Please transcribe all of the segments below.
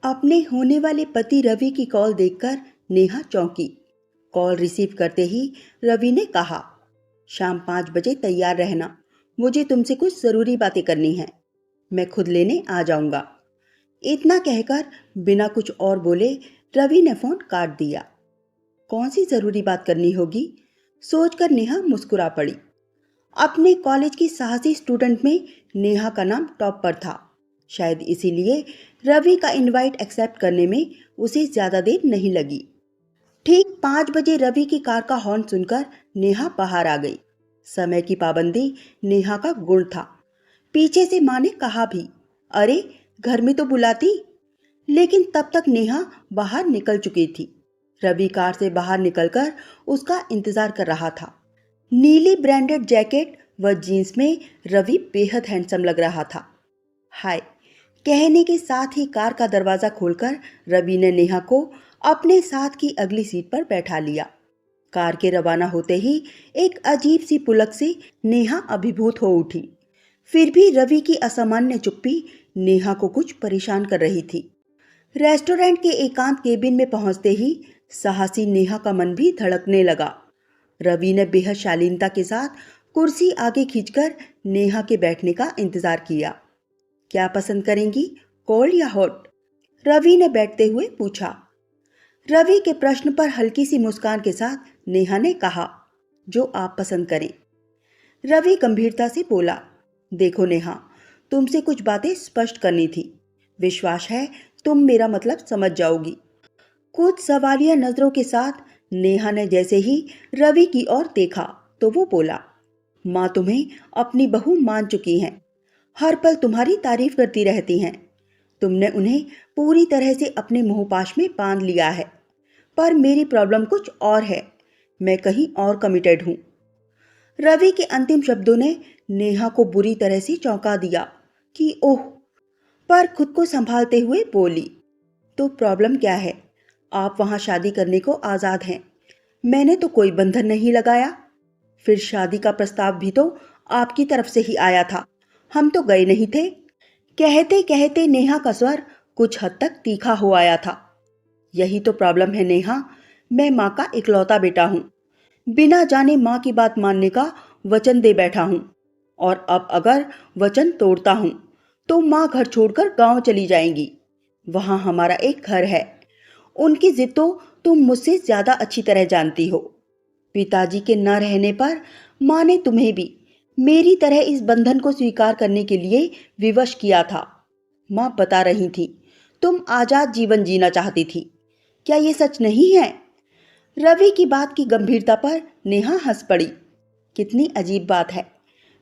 अपने होने वाले पति रवि की कॉल देखकर नेहा चौंकी। कॉल रिसीव करते ही रवि ने कहा, शाम 5 बजे तैयार रहना, मुझे तुमसे कुछ जरूरी बातें करनी है। मैं खुद लेने आ जाऊंगा। इतना कहकर बिना कुछ और बोले रवि ने फोन काट दिया। कौन सी जरूरी बात करनी होगी, सोचकर नेहा मुस्कुरा पड़ी। अपने कॉलेज की साहसी स्टूडेंट में नेहा का नाम टॉप पर था। शायद इसीलिए रवि का इनवाइट एक्सेप्ट करने में उसे ज्यादा देर नहीं लगी। ठीक 5 बजे रवि की कार का हॉर्न सुनकर नेहा बाहर आ गई। समय की पाबंदी नेहा का गुण था। पीछे से माँ ने कहा भी, अरे घर में तो बुलाती, लेकिन तब तक नेहा बाहर निकल चुकी थी। रवि कार से बाहर निकलकर उसका इंतजार कर रहा था। नीली ब्रांडेड जैकेट व जीन्स में रवि बेहद हैंडसम लग रहा था। हाय कहने के साथ ही कार का दरवाजा खोलकर रवि ने नेहा को अपने साथ की अगली सीट पर बैठा लिया। कार के रवाना होते ही एक अजीब सी पुलक से नेहा अभिभूत हो उठी। फिर भी रवि की असामान्य चुप्पी नेहा को कुछ परेशान कर रही थी। रेस्टोरेंट के एकांत केबिन में पहुंचते ही साहसी नेहा का मन भी धड़कने लगा। रवि ने बेहद शालीनता के साथ कुर्सी आगे खींचकर नेहा के बैठने का इंतजार किया। क्या पसंद करेंगी, कोल्ड या हॉट? रवि ने बैठते हुए पूछा। रवि के प्रश्न पर हल्की सी मुस्कान के साथ नेहा ने कहा, जो आप पसंद करें। रवि गंभीरता से बोला, देखो नेहा, तुमसे कुछ बातें स्पष्ट करनी थी। विश्वास है तुम मेरा मतलब समझ जाओगी। कुछ सवालिया नजरों के साथ नेहा ने जैसे ही रवि की ओर देखा तो वो बोला, माँ तुम्हें अपनी बहू मान चुकी हैं। हर पल तुम्हारी तारीफ करती रहती हैं। तुमने उन्हें पूरी तरह से अपने मोहपाश में बांध लिया है। पर मेरी प्रॉब्लम कुछ और है। मैं कहीं और कमिटेड हूँ। रवि के अंतिम शब्दों ने नेहा को बुरी तरह से चौंका दिया कि ओह, पर खुद को संभालते हुए बोली, तो प्रॉब्लम क्या है? आप वहां शादी करने को आजाद हैं। मैंने तो कोई बंधन नहीं लगाया। फिर शादी का प्रस्ताव भी तो आपकी तरफ से ही आया था, हम तो गए नहीं थे। कहते कहते नेहा का स्वर कुछ हद तक तीखा हो आया था। यही तो प्रॉब्लम है नेहा, मैं माँ का इकलौता बेटा हूँ। बिना जाने माँ की बात मानने का वचन दे बैठा हूँ, और अब अगर वचन तोड़ता हूँ तो माँ घर छोड़कर गांव चली जाएंगी। वहां हमारा एक घर है। उनकी जिद तो तुम मुझसे ज्यादा अच्छी तरह जानती हो। पिताजी के न रहने पर माँ ने तुम्हें भी मेरी तरह इस बंधन को स्वीकार करने के लिए विवश किया था। माँ बता रही थी तुम आजाद जीवन जीना चाहती थी। क्या ये सच नहीं है? रवि की बात की गंभीरता पर नेहा हंस पड़ी। कितनी अजीब बात है।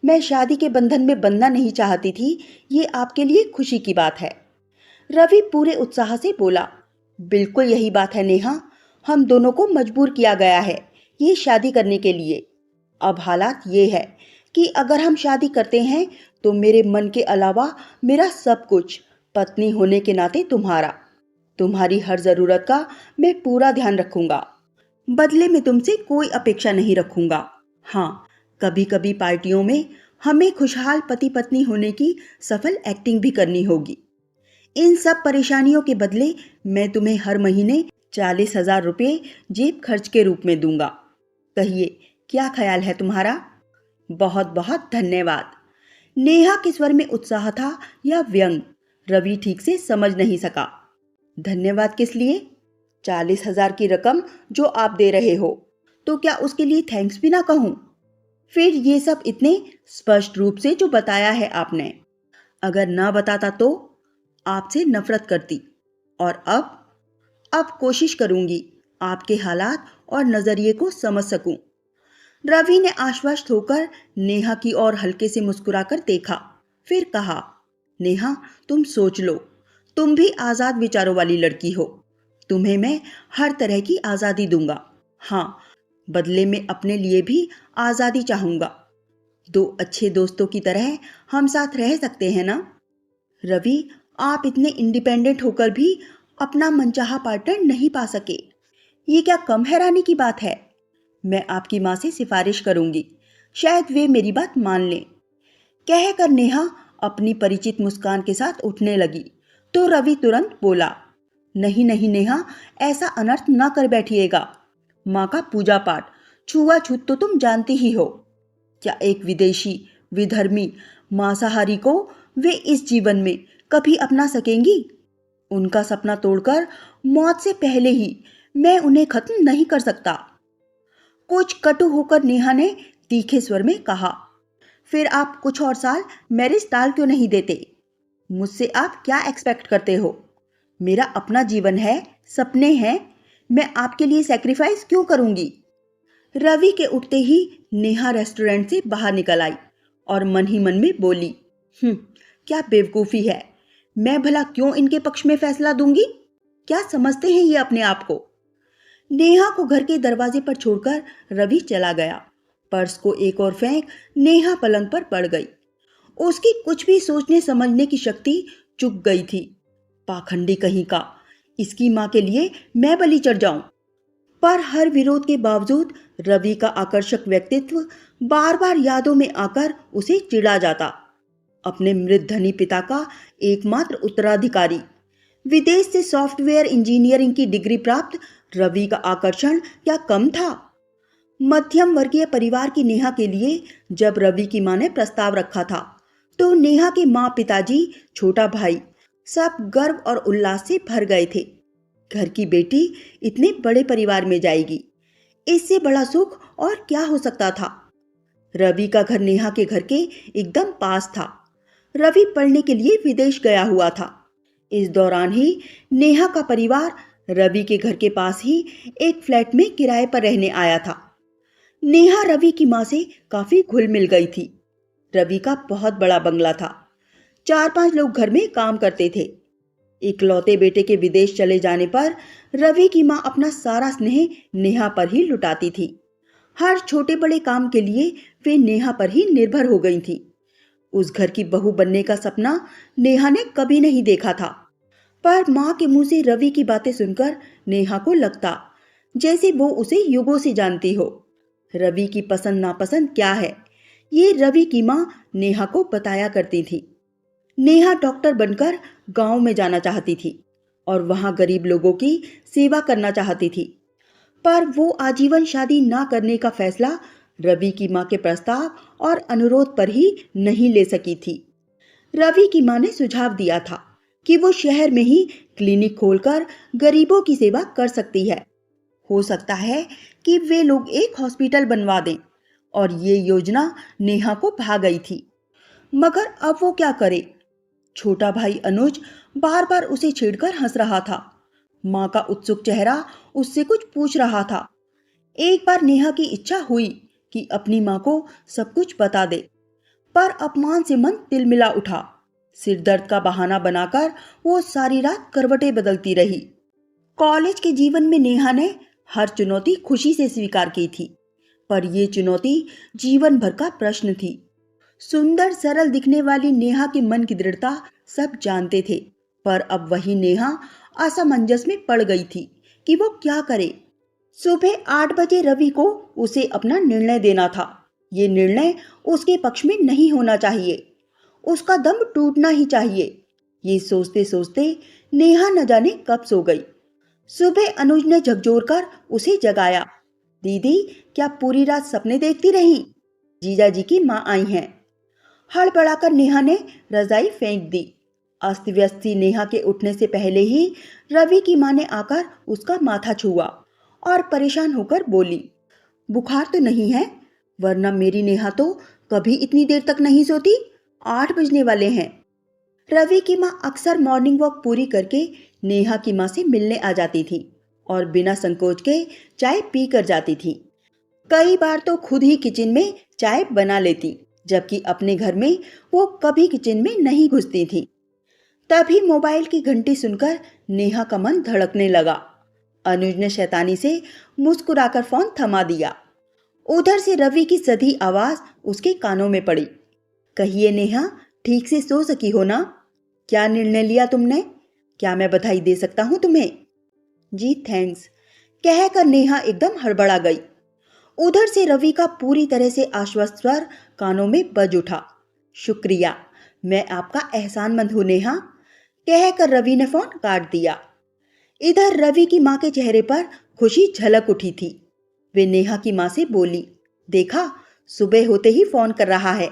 मैं शादी के बंधन में बंधना नहीं चाहती थी, ये आपके लिए खुशी की बात है। रवि पूरे उत्साह से बोला, बिल्कुल यही बात है नेहा, हम दोनों को मजबूर किया गया है ये शादी करने के लिए। अब हालात ये है कि अगर हम शादी करते हैं तो मेरे मन के अलावा मेरा सब कुछ, पत्नी होने के नाते तुम्हारी हर जरूरत का मैं पूरा ध्यान रखूंगा। बदले में तुमसे कोई अपेक्षा नहीं रखूंगा। हाँ, कभी कभी पार्टियों में हमें खुशहाल पति पत्नी होने की सफल एक्टिंग भी करनी होगी। इन सब परेशानियों के बदले मैं तुम्हें हर महीने 40,000 रुपये जेब खर्च के रूप में दूंगा। कहिए, क्या ख्याल है तुम्हारा? बहुत बहुत धन्यवाद। नेहा के स्वर में उत्साह था या व्यंग, रवि ठीक से समझ नहीं सका। धन्यवाद किस लिए? 40,000 की रकम जो आप दे रहे हो, तो क्या उसके लिए थैंक्स भी ना कहूं? फिर ये सब इतने स्पष्ट रूप से जो बताया है आपने, अगर ना बताता तो आपसे नफरत करती। और अब कोशिश करूंगी आपके हालात और नजरिए को समझ सकूं। रवि ने आश्वस्त होकर नेहा की ओर हल्के से मुस्कुराकर देखा, फिर कहा, नेहा तुम सोच लो, तुम भी आजाद विचारों वाली लड़की हो। तुम्हें मैं हर तरह की आजादी दूंगा। हाँ, बदले में अपने लिए भी आजादी चाहूंगा। दो अच्छे दोस्तों की तरह हम साथ रह सकते हैं ना? रवि, आप इतने इंडिपेंडेंट होकर भी अपना मनचाहा पार्टनर नहीं पा सके, ये क्या कम हैरानी की बात है? मैं आपकी माँ से सिफारिश करूंगी, शायद वे मेरी बात मान लें। कहकर नेहा अपनी परिचित मुस्कान के साथ उठने लगी तो रवि तुरंत बोला, नहीं नहीं नेहा, ऐसा अनर्थ ना कर बैठिएगा। माँ का पूजा पाठ, छुआछूत तो तुम जानती ही हो। क्या एक विदेशी, विधर्मी, मांसाहारी को वे इस जीवन में कभी अपना सकेंगी? उनका सपना तोड़कर मौत से पहले ही मैं उन्हें खत्म नहीं कर सकता। कुछ कटु होकर नेहा ने तीखे स्वर में कहा। फिर आप कुछ और साल मैरिज टाल क्यों नहीं देते? मुझसे आप क्या एक्सपेक्ट करते हो? मेरा अपना जीवन है, सपने हैं, मैं आपके लिए सैक्रिफाइस क्यों करूंगी? रवि के उठते ही नेहा रेस्टोरेंट से बाहर निकल आई और मन ही मन में बोली, क्या बेवकूफ़ी है, मैं भला क्यों इनके पक्ष में फैसला दूंगी? क्या समझते हैं ये अपने आप को? नेहा को घर के दरवाजे पर छोड़कर रवि चला गया। पर्स को एक और फेंक नेहा पलंग पर पड़ गई। उसकी कुछ भी सोचने समझने की शक्ति चुक गई थी। पाखंडी कहीं का, इसकी मां के लिए मैं बलि चढ़ जाऊं। पर हर विरोध के बावजूद रवि का आकर्षक व्यक्तित्व बार बार यादों में आकर उसे चिढ़ा जाता। अपने मृत धनी पिता का एकमात्र उत्तराधिकारी, विदेश से सॉफ्टवेयर इंजीनियरिंग की डिग्री प्राप्त रवि का आकर्षण क्या कम था? मध्यम वर्गीय परिवार की नेहा के लिए जब रवि की मां ने प्रस्ताव रखा था तो नेहा के माँ, पिताजी, छोटा भाई सब गर्व और उल्लास से भर गए थे। घर की बेटी इतने बड़े परिवार में जाएगी, इससे बड़ा सुख और क्या हो सकता था? रवि का घर नेहा के घर के एकदम पास था। रवि पढ़ने के लिए विदेश गया हुआ था। इस दौरान ही नेहा का परिवार रवि के घर के पास ही एक फ्लैट में किराए पर रहने आया था। नेहा रवि की मां से काफी घुल मिल गई थी। रवि का बहुत बड़ा बंगला था। 4-5 लोग घर में काम करते थे। इकलौते बेटे के विदेश चले जाने पर रवि की मां अपना सारा स्नेह नेहा पर ही लुटाती थी। हर छोटे बड़े काम के लिए वे नेहा पर ही निर्भर हो गई थी। उस घर की बहू बनने का सपना नेहा ने कभी नहीं देखा था। पर मां के मुंह से रवि की बातें सुनकर नेहा को लगता जैसे वो उसे युगों से जानती हो। रवि की पसंद नापसंद क्या है, ये रवि की मां नेहा को बताया करती थी। नेहा डॉक्टर बनकर गांव में जाना चाहती थी और वहां गरीब लोगों की सेवा करना चाहती थी। पर वो आजीवन शादी ना करने का फैसला रवि की मां के प्रस्ताव और अनुरोध पर ही नहीं ले सकी थी। रवि की मां ने सुझाव दिया था कि वो शहर में ही क्लिनिक खोलकर गरीबों की सेवा कर सकती है। हो सकता है कि वे लोग एक हॉस्पिटल बनवा दें, और ये योजना नेहा को भा गई थी। मगर अब वो क्या करे? छोटा भाई अनुज बार बार उसे छेड़कर हंस रहा था। मां का उत्सुक चेहरा उससे कुछ पूछ रहा था। एक बार नेहा की इच्छा हुई कि अपनी मां को सब कुछ बता दे, पर अपमान से मन तिलमिला उठा। सिर दर्द का बहाना बनाकर वो सारी रात करवटें बदलती रही। कॉलेज के जीवन में नेहा ने हर चुनौती खुशी से स्वीकार की थी, पर यह चुनौती जीवन भर का प्रश्न थी। सुंदर सरल दिखने वाली नेहा के मन की दृढ़ता सब जानते थे, पर अब वही नेहा असमंजस में पड़ गई थी कि वो क्या करे। सुबह 8 बजे रवि को उसे अपना निर्णय देना था। ये निर्णय उसके पक्ष में नहीं होना चाहिए, उसका दम टूटना ही चाहिए। ये सोचते सोचते नेहा न जाने कब सो गई। सुबह अनुज ने झकझोर कर उसे जगाया। दीदी, क्या पूरी रात सपने देखती रही? जीजा जी की माँ आई हैं। हड़बड़ाकर नेहा ने रजाई फेंक दी। अस्त व्यस्त सी नेहा के उठने से पहले ही रवि की माँ ने आकर उसका माथा छुआ और परेशान होकर बोली, बुखार तो नहीं है? वरना मेरी नेहा तो कभी इतनी देर तक नहीं सोती। 8 बजने वाले हैं। रवि की माँ अक्सर मॉर्निंग वॉक पूरी करके नेहा की माँ से मिलने आ जाती थी और बिना संकोच के चाय पी कर जाती थी। कई बार तो खुद ही किचन में चाय बना लेती, जबकि अपने घर में वो कभी किचन में नहीं घुसती थी। तभी मोबाइल की घंटी सुनकर नेहा का मन धड़कने लगा। अनुज ने शैतानी से मुस्कुराकर फोन थमा दिया। उधर से रवि की सधी आवाज उसके कानों में पड़ी। कहिए नेहा, ठीक से सो सकी हो ना? क्या निर्णय लिया तुमने? क्या मैं बधाई दे सकता हूं तुम्हें? जी थैंक्स, कहकर नेहा एकदम हड़बड़ा गई। उधर से रवि का पूरी तरह से आश्वस्त स्वर कानों में बज उठा। शुक्रिया, मैं आपका एहसानमंद हूं नेहा, कहकर रवि ने फोन काट दिया। इधर रवि की माँ के चेहरे पर खुशी झलक उठी थी। वे नेहा की माँ से बोली, देखा, सुबह होते ही फोन कर रहा है।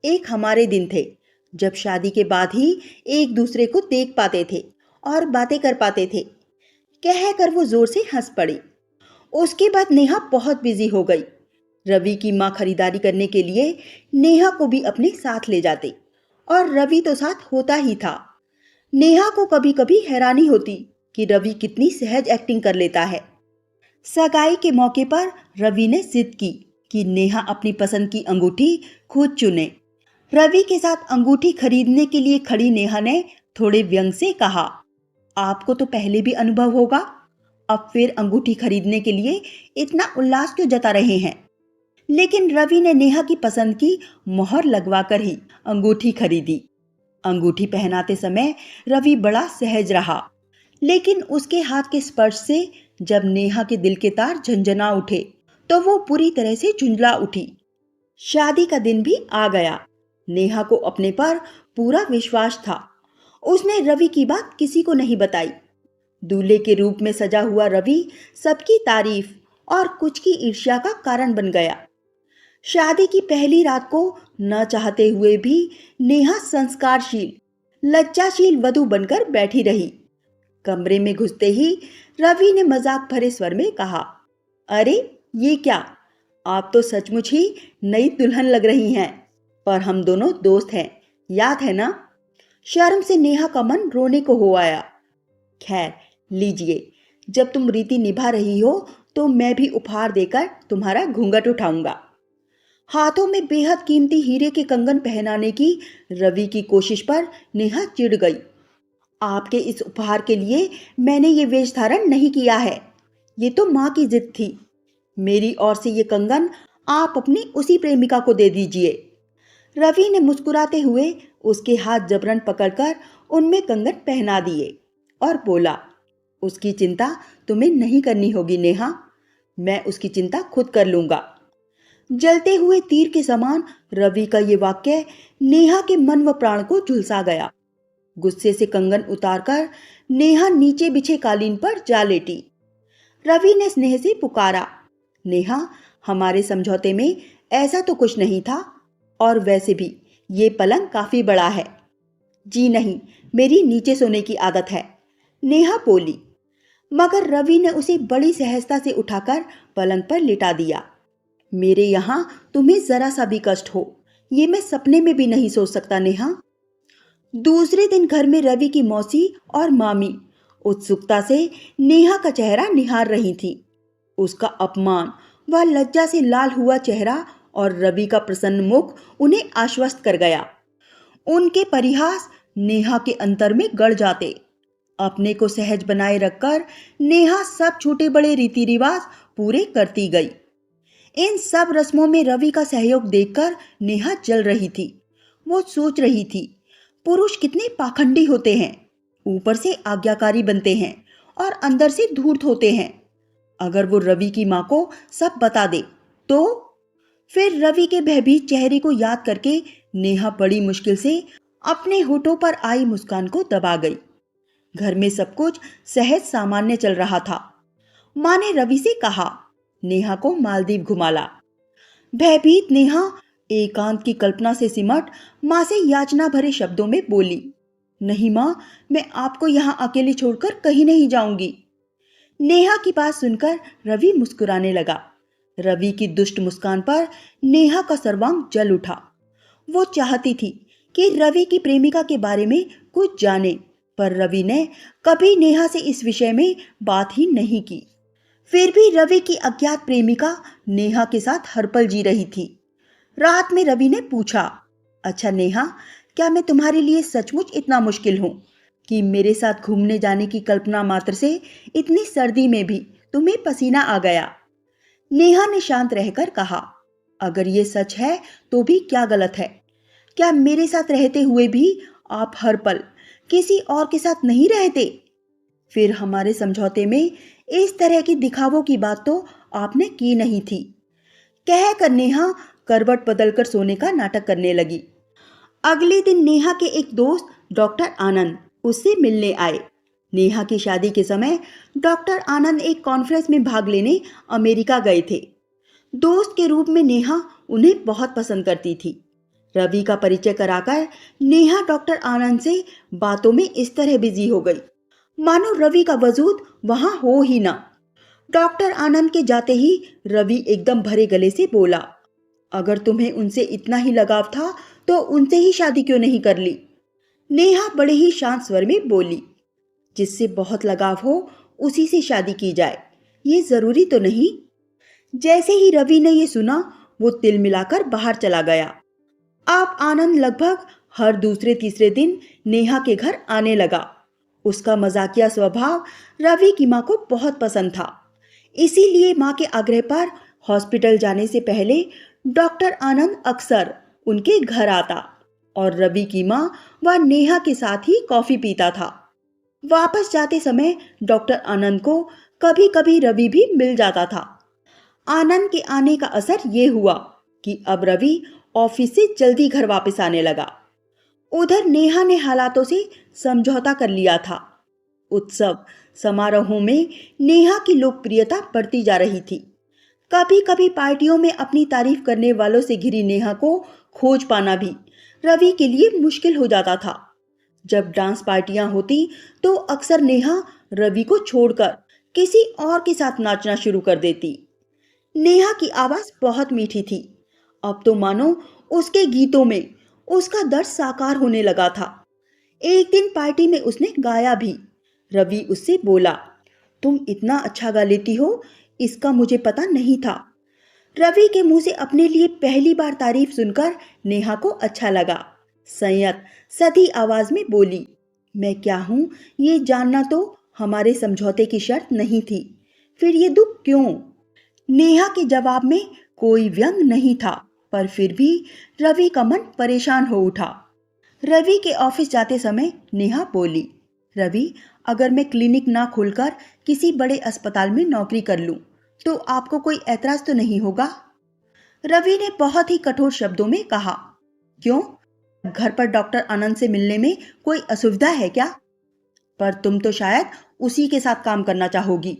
एक हमारे दिन थे जब शादी के बाद ही एक दूसरे को देख पाते थे और बातें कर पाते थे। कहकर वो जोर से हंस पड़ी। उसके बाद नेहा बहुत बिजी हो गई। रवि की माँ खरीदारी करने के लिए नेहा को भी अपने साथ ले जाते और रवि तो साथ होता ही था। नेहा को कभी कभी हैरानी होती कि रवि कितनी सहज एक्टिंग कर लेता है। सगाई के मौके पर रवि ने जिद की कि नेहा अपनी पसंद की अंगूठी खुद चुने। रवि के साथ अंगूठी खरीदने के लिए खड़ी नेहा ने थोड़े व्यंग से कहा, आपको तो पहले भी अनुभव होगा, अब फिर अंगूठी खरीदने के लिए इतना उल्लास क्यों जता रहे हैं। लेकिन रवि ने नेहा की पसंद की मोहर लगवाकर ही अंगूठी खरीदी। अंगूठी पहनाते समय रवि बड़ा सहज रहा, लेकिन उसके हाथ के स्पर्श से जब नेहा के दिल के तार झंझना उठे तो वो पूरी तरह से झुंझला उठी। शादी का दिन भी आ गया। नेहा को अपने पर पूरा विश्वास था। उसने रवि की बात किसी को नहीं बताई। दूल्हे के रूप में सजा हुआ रवि सबकी तारीफ और कुछ की ईर्ष्या का कारण बन गया। शादी की पहली रात को न चाहते हुए भी नेहा संस्कारशील, लज्जाशील वधू बनकर बैठी रही। कमरे में घुसते ही रवि ने मजाक भरे स्वर में कहा, अरे ये क्या, आप तो सचमुच ही नई दुल्हन लग रही हैं। पर हम दोनों दोस्त हैं, याद है ना। शर्म से नेहा का मन रोने को हो आया। खैर लीजिए, जब तुम रीति निभा रही हो तो मैं भी उपहार देकर तुम्हारा घूंघट उठाऊंगा। हाथों में बेहद कीमती हीरे के कंगन पहनाने की रवि की कोशिश पर नेहा चिढ़ गई। आपके इस उपहार के लिए मैंने ये वेश धारण नहीं किया है, ये तो माँ की जिद थी। मेरी ओर से ये कंगन आप अपनी उसी प्रेमिका को दे दीजिए। रवि ने मुस्कुराते हुए उसके हाथ जबरन पकड़कर उनमें कंगन पहना दिए और बोला, उसकी चिंता तुम्हें नहीं करनी होगी नेहा, मैं उसकी चिंता खुद कर लूंगा। जलते हुए तीर के समान रवि का ये वाक्य नेहा के मन व प्राण को झुलसा गया। गुस्से से कंगन उतारकर नेहा नीचे बिछे कालीन पर जा लेटी। रवि ने स्नेह से पुकारा, नेहा, हमारे समझौते में ऐसा तो कुछ नहीं था, और वैसे भी ये पलंग काफी बड़ा है। जी नहीं, मेरी नीचे सोने की आदत है, नेहा बोली। मगर रवि ने उसे बड़ी सहजता से उठाकर पलंग पर लिटा दिया। मेरे यहां तुम्हें जरा सा भी कष्ट हो, ये मैं सपने में भी नहीं सोच सकता नेहा। दूसरे दिन घर में रवि की मौसी और मामी उत्सुकता से नेहा का चेहरा निहार रही थी। उसका अपमान व लज्जा से लाल हुआ चेहरा और रवि का प्रसन्न मुख उन्हें आश्वस्त कर गया। उनके परिहास नेहा के अंतर में गड़ जाते। अपने को सहज बनाए रखकर नेहा सब छोटे बड़े रीति रिवाज पूरे करती गई। इन सब रस्मों में रवि का सहयोग देखकर नेहा जल रही थी। वो सोच रही थी, पुरुष कितने पाखंडी होते हैं, ऊपर से आज्ञाकारी बनते हैं और अंदर से धूर्त होते हैं। अगर वो रवि की माँ को सब बता दे तो। फिर रवि के भयभीत चेहरे को याद करके नेहा बड़ी मुश्किल से अपने होठों पर आई मुस्कान को दबा गई। घर में सब कुछ सहज सामान्य चल रहा था। माँ ने रवि से कहा, नेहा को मालदीव घुमा ला। भयभीत नेहा एकांत की कल्पना से सिमट माँ से याचना भरे शब्दों में बोली, नहीं माँ, मैं आपको यहाँ अकेले छोड़कर कहीं नहीं जाऊंगी। नेहा की बात सुनकर रवि मुस्कुराने लगा। रवि की दुष्ट मुस्कान पर नेहा का सर्वांग जल उठा। वो चाहती थी कि रवि की प्रेमिका के बारे में कुछ जाने, पर रवि ने कभी नेहा से इस विषय में बात ही नहीं की। फिर भी रवि की अज्ञात प्रेमिका नेहा के साथ हर पल जी रही थी। रात में रवि ने पूछा, अच्छा नेहा, क्या मैं तुम्हारे लिए सचमुच इतना मुश्किल हूं कि मेरे साथ घूमने जाने की कल्पना मात्र से इतनी सर्दी में भी तुम्हें पसीना आ गया। नेहा ने शांत रहकर कहा, अगर ये सच है तो भी क्या गलत है। क्या मेरे साथ रहते हुए भी आप हर पल किसी और के साथ नहीं रहते? फिर हमारे समझौते में इस तरह की दिखावों की बात तो आपने की नहीं थी। कहकर नेहा करवट बदलकर सोने का नाटक करने लगी। अगले दिन नेहा के एक दोस्त डॉक्टर आनंद उससे मिलने आए। नेहा की शादी के समय डॉक्टर आनंद एक कॉन्फ्रेंस में भाग लेने अमेरिका गए थे। दोस्त के रूप में नेहा उन्हें बहुत पसंद करती थी। रवि का परिचय कराकर नेहा डॉक्टर आनंद से बातों में इस तरह बिजी हो गई मानो रवि का वजूद वहां हो ही ना। डॉक्टर आनंद के जाते ही रवि एकदम भरे गले से बोला, अगर तुम्हें उनसे इतना ही लगाव था तो उनसे ही शादी क्यों नहीं कर ली। नेहा बड़े ही शांत स्वर में बोली, जिससे बहुत लगाव हो उसी से शादी की जाए, ये जरूरी तो नहीं। जैसे ही रवि ने ये सुना वो तिल मिलाकर बाहर चला गया। आप आनंद लगभग हर दूसरे तीसरे दिन नेहा के घर आने लगा। उसका मजाकिया स्वभाव रवि की माँ को बहुत पसंद था, इसीलिए माँ के आग्रह पर हॉस्पिटल जाने से पहले डॉक्टर आनंद अक्सर उनके घर आता और रवि की माँ व नेहा के साथ ही कॉफी पीता था। वापस जाते समय डॉक्टर आनंद को कभी कभी रवि भी मिल जाता था। आनंद के आने का असर ये हुआ कि अब रवि ऑफिस से जल्दी घर वापस आने लगा। उधर नेहा ने हालातों से समझौता कर लिया था। उत्सव समारोहों में नेहा की लोकप्रियता बढ़ती जा रही थी। कभी कभी पार्टियों में अपनी तारीफ करने वालों से घिरी नेहा को खोज पाना भी रवि के लिए मुश्किल हो जाता था। जब डांस पार्टियां होती तो अक्सर नेहा रवि को छोड़कर किसी और के साथ नाचना शुरू कर देती। नेहा की आवाज बहुत मीठी थी। अब तो मानो उसके गीतों में उसका दर्द साकार होने लगा था। एक दिन पार्टी में उसने गाया भी। रवि उससे बोला, तुम इतना अच्छा गा लेती हो, इसका मुझे पता नहीं था। रवि के मुंह से अपने लिए पहली बार तारीफ सुनकर नेहा को अच्छा लगा। संयत सधी आवाज में बोली, मैं क्या हूं ये जानना तो हमारे समझौते की शर्त नहीं थी, फिर ये दुख क्यों। नेहा के जवाब में कोई व्यंग नहीं था, पर फिर भी रवि का मन परेशान हो उठा। रवि के ऑफिस जाते समय नेहा बोली, रवि, अगर मैं क्लिनिक ना खोलकर किसी बड़े अस्पताल में नौकरी कर लूं तो आपको कोई ऐतराज तो नहीं होगा। रवि ने बहुत ही कठोर शब्दों में कहा, क्यों, घर पर डॉक्टर आनंद से मिलने में कोई असुविधा है क्या। पर तुम तो शायद उसी के साथ काम करना चाहोगी।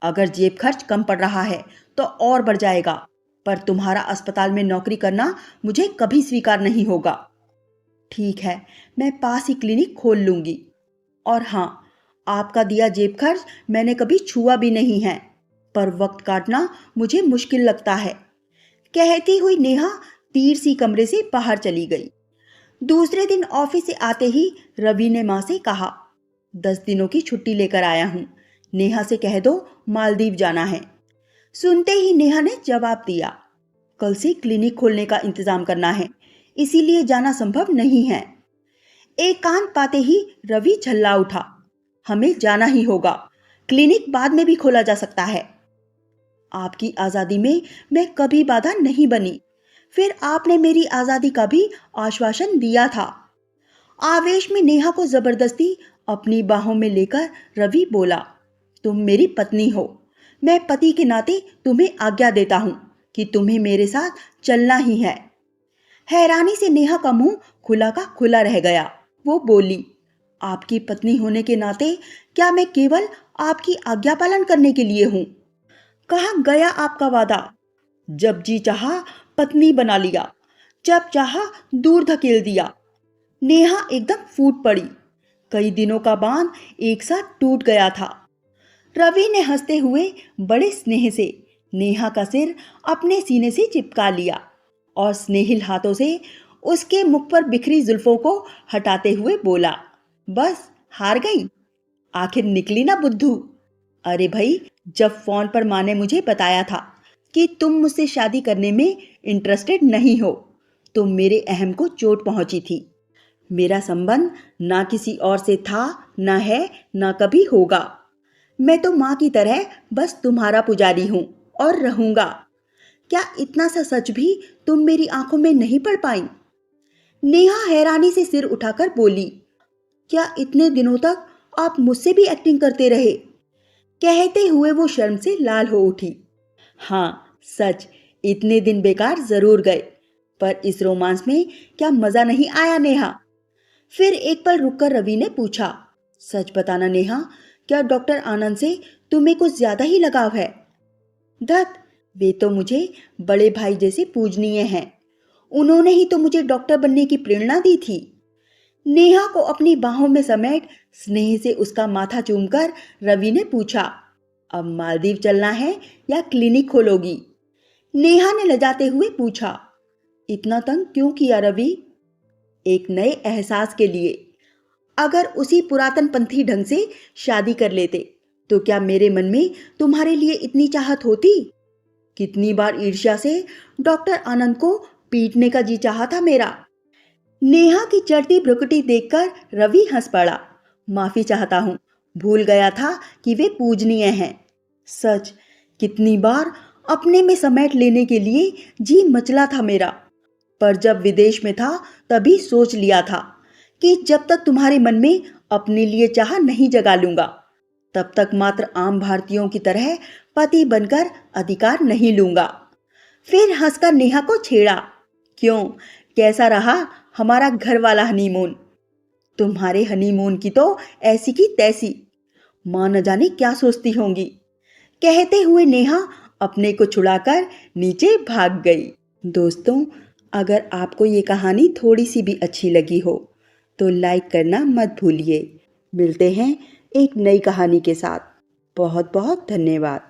अगर जेब खर्च कम पड़ रहा है तो और बढ़ जाएगा, पर तुम्हारा अस्पताल में नौकरी करना मुझे कभी स्वीकार नहीं होगा। ठीक है, मैं पास ही क्लिनिक खोल लूंगी। और हाँ, आपका दिया जेब खर्च मैंने कभी छुआ भी नहीं है, पर वक्त काटना मुझे मुश्किल लगता है। कहती हुई नेहा तीर सी कमरे से बाहर चली गई। दूसरे दिन ऑफिस से आते ही रवि ने माँ से कहा, 10 दिनों की छुट्टी लेकर आया हूँ, नेहा से कह दो मालदीव जाना है। सुनते ही नेहा ने जवाब दिया, कल से क्लिनिक खोलने का इंतजाम करना है, इसीलिए जाना संभव नहीं है। एक कान पाते ही रवि झल्ला उठा, हमें जाना ही होगा, क्लिनिक बाद में भी खोला जा सकता है। आपकी आजादी में मैं कभी बाधा नहीं बनी, फिर आपने मेरी आजादी का भी आश्वासन दिया था। आवेश में नेहा को जबरदस्ती अपनी बाहों में लेकर रवि बोला, तुम मेरी पत्नी हो, मैं पति के नाते तुम्हें आज्ञा देता हूं कि तुम्हें मेरे साथ चलना ही है। हैरानी से नेहा का मुंह खुला का खुला रह गया। वो बोली, आपकी पत्नी होने के नाते क्या मैं केवल आपकी आज्ञा पालन करने के लिए हूं। कहाँ गया आपका वादा। जब जी चाहा पत्नी बना लिया, जब चाहा दूर धकेल दिया। नेहा एकदम फूट पड़ी। कई दिनों का बांध एक साथ टूट गया था। रवि ने हंसते हुए बड़े स्नेह से नेहा का सिर अपने सीने से चिपका लिया और स्नेहिल हाथों से उसके मुख पर बिखरी जुल्फों को हटाते हुए बोला, बस हार गई, आखिर निकली ना बुद्धू। अरे भाई, जब फोन पर माँ ने मुझे बताया था कि तुम मुझसे शादी करने में इंटरेस्टेड नहीं हो तो मेरे अहम को चोट पहुंची थी। मेरा संबंध ना किसी और से था, ना है, ना कभी होगा। मैं तो माँ की तरह बस तुम्हारा पुजारी हूं और रहूंगा। क्या इतना सा सच भी तुम मेरी आंखों में नहीं पड़ पाई। नेहा हैरानी से सिर उठाकर बोली, क्या इतने दिनों तक आप मुझसे भी एक्टिंग करते रहे। कहते हुए वो शर्म से लाल हो उठी। हाँ सच, इतने दिन बेकार जरूर गए, पर इस रोमांस में क्या मजा नहीं आया नेहा। फिर एक पल रुककर रवि ने पूछा, सच बताना नेहा, क्या डॉक्टर आनंद से तुम्हें कुछ ज्यादा ही लगाव है? धत, वे तो मुझे बड़े भाई जैसे पूजनीय हैं। उन्होंने ही तो मुझे डॉक्टर बनने की प्रेरणा दी थी। नेहा को अपनी बाहों में समेट स्नेह से उसका माथा चूमकर रवि ने पूछा, अब मालदीव चलना है या क्लिनिक खोलोगी? नेहा ने लजाते हुए पूछा, इतना तंग क्यों किया रवि? एक नए एहसास के लिए। अगर उसी पुरातन पंथी ढंग से शादी कर लेते तो क्या मेरे मन में तुम्हारे लिए इतनी चाहत होती? कितनी बार ईर्ष्या से डॉक्टर आनंद को पीटने का जी चाहा था मेरा। नेहा की चढ़ती भ्रुकुटी देखकर रवि हंस पड़ा। माफी चाहता हूं, भूल गया था कि वे पूजनीय हैं। सच, कितनी बार अपने में समेट लेने के लिए जी मचला था मेरा, पर जब विदेश में था तभी सोच लिया था कि जब तक तुम्हारे मन में अपने लिए चाह नहीं जगा लूंगा, तब तक मात्र आम भारतीयों की तरह पति बनकर अधिकार नहीं लूंगा। फिर हंसकर नेहा को छेड़ा, क्यों, कैसा रहा हमारा घर वाला हनीमून? तुम्हारे हनीमून की तो ऐसी की तैसी, मां न जाने क्या सोचती होंगी। कहते हुए नेहा अपने को छुड़ाकर नीचे भाग गई। दोस्तों, अगर आपको ये कहानी थोड़ी सी भी अच्छी लगी हो तो लाइक करना मत भूलिए। मिलते हैं एक नई कहानी के साथ। बहुत बहुत धन्यवाद।